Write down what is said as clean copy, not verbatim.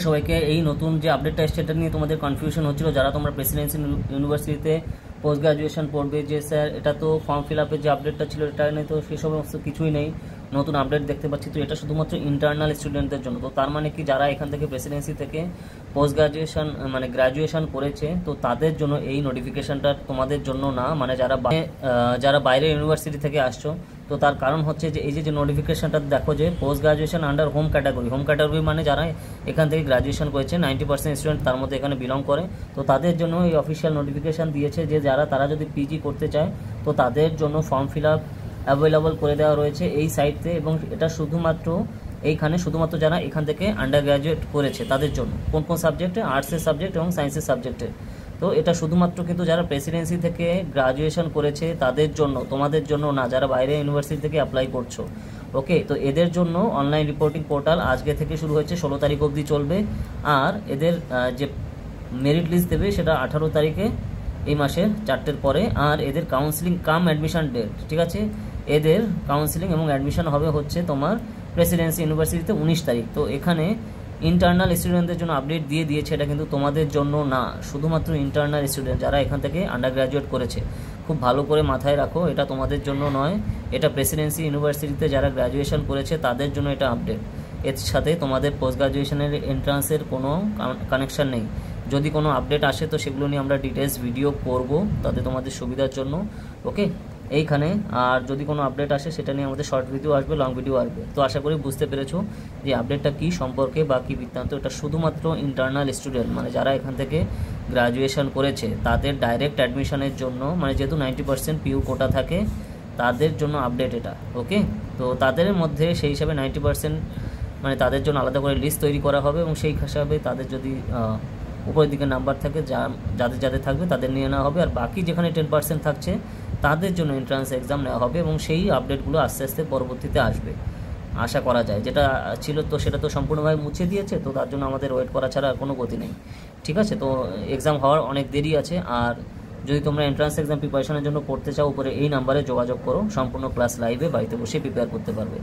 সবাইকে এই নতুন যে আপডেটটা এসছে এটা নিয়ে তোমাদের কনফিউশন হচ্ছিল, যারা তোমরা প্রেসিডেন্সি ইউনিভার্সিটিতে পোস্ট গ্রাজুয়েশন পড়বে, যে স্যার এটা তো ফর্ম ফিল আপের যে আপডেটটা ছিল এটা নেই, তো সেই সমস্ত কিছুই নেই, নতুন আপডেট দেখতে পাচ্ছি। তো এটা শুধুমাত্র ইন্টারনাল স্টুডেন্টদের জন্য। তো তার মানে কি, যারা এখান থেকে প্রেসিডেন্সি থেকে পোস্ট গ্রাজুয়েশন মানে গ্রাজুয়েশন করেছে, তো তাদের জন্য এই নোটিফিকেশনটা, তোমাদের জন্য না। মানে যারা বাইরের ইউনিভার্সিটি থেকে আসছো, তো তার কারণ হচ্ছে যে এই যে নোটিফিকেশনটা দেখো, যে post graduation under home category মানে যারা এখান থেকে গ্রাজুয়েশন করেছে 90% স্টুডেন্ট তার মধ্যে এখানে বিলং করে, তো তাদের জন্য এই অফিসিয়াল নোটিফিকেশন দিয়েছে যে তারা যদি পিজি করতে চায়, তো তাদের জন্য ফর্ম ফিল আপ অ্যাভেলেবল করে দেওয়া রয়েছে এই সাইটে। এবং এটা শুধুমাত্র যারা এখান থেকে আন্ডার গ্র্যাজুয়েট করেছে তাদের জন্য। কোন কোন সাবজেক্টে? আর্টসের সাবজেক্ট এবং সায়েন্সের সাবজেক্টে। তো এটা শুধুমাত্র কিন্তু যারা প্রেসিডেন্সি থেকে গ্রাজুয়েশন করেছে তাদের জন্য, তোমাদের জন্য না, যারা বাইরে ইউনিভার্সিটি থেকে অ্যাপ্লাই করছো। ওকে, তো এদের জন্য অনলাইন রিপোর্টিং পোর্টাল আজকে থেকে শুরু হয়েছে, 16 তারিখ অবধি চলবে। আর এদের যে মেরিট লিস্ট দেবে সেটা 18 তারিখে, এই মাসের 4টের পরে। আর এদের কাউন্সিলিং কাম অ্যাডমিশন ডেট, ঠিক আছে, এদের কাউন্সিলিং এবং অ্যাডমিশন হবে হচ্ছে তোমার প্রেসিডেন্সি ইউনিভার্সিটিতে 19 তারিখ। তো এখানে ইন্টারনাল স্টুডেন্টদের জন্য আপডেট দিয়ে দিয়েছে, এটা কিন্তু তোমাদের জন্য না, শুধুমাত্র ইন্টারনাল স্টুডেন্ট যারা এখান থেকে আন্ডার গ্র্যাজুয়েট করেছে। খুব ভালো করে মাথায় রাখো, এটা তোমাদের জন্য নয়, এটা প্রেসিডেন্সি ইউনিভার্সিটিতে যারা গ্র্যাজুয়েশন করেছে তাদের জন্য এটা আপডেট। এর সাথে তোমাদের পোস্ট গ্র্যাজুয়েশনের এন্ট্রান্সের কোনো কানেকশান নেই। যদি কোনো আপডেট আসে তো সেগুলো নিয়ে আমরা ডিটেলস ভিডিও করব, তাতে তোমাদের সুবিধার জন্য। ওকে, এইখানে আর যদি কোনো আপডেট আসে সেটা নিয়ে আমাদের শর্ট ভিডিও আসবে, লং ভিডিও আসবে। তো আশা করি বুঝতে পেরেছো যে আপডেটটা কী সম্পর্কে বা কী বৃত্তান্ত। এটা শুধুমাত্র ইন্টারনাল স্টুডেন্ট মানে যারা এখান থেকে গ্রাজুয়েশন করেছে তাদের ডাইরেক্ট অ্যাডমিশনের জন্য, মানে যেহেতু 90% পিইউ কোটা থাকে তাদের জন্য আপডেট এটা। ওকে, তো তাদের মধ্যে সেই হিসাবে 90% মানে তাদের জন্য আলাদা করে লিস্ট তৈরি করা হবে, এবং সেই হিসাবে তাদের যদি উপরের দিকে নাম্বার থাকে যাদের থাকবে তাদের নিয়ে নেওয়া হবে। আর বাকি যেখানে 10% থাকছে তাদের জন্য এন্ট্রান্স এক্সাম নেওয়া হবে, এবং সেই আপডেটগুলো আস্তে আস্তে পরবর্তীতে আসবে আশা করা যায়। যেটা ছিল তো সেটা তো সম্পূর্ণভাবে মুছে দিয়েছে, তো তার জন্য আমাদের ওয়েট করা ছাড়া আর কোনো গতি নেই। ঠিক আছে, তো এক্সাম হওয়ার অনেক দেরি আছে। আর যদি তোমরা এন্ট্রান্স এক্সাম প্রিপারেশনের জন্য পড়তে চাও, উপরে এই নাম্বারে যোগাযোগ করো, সম্পূর্ণ ক্লাস লাইভে বাড়িতে বসে প্রিপেয়ার করতে পারবে।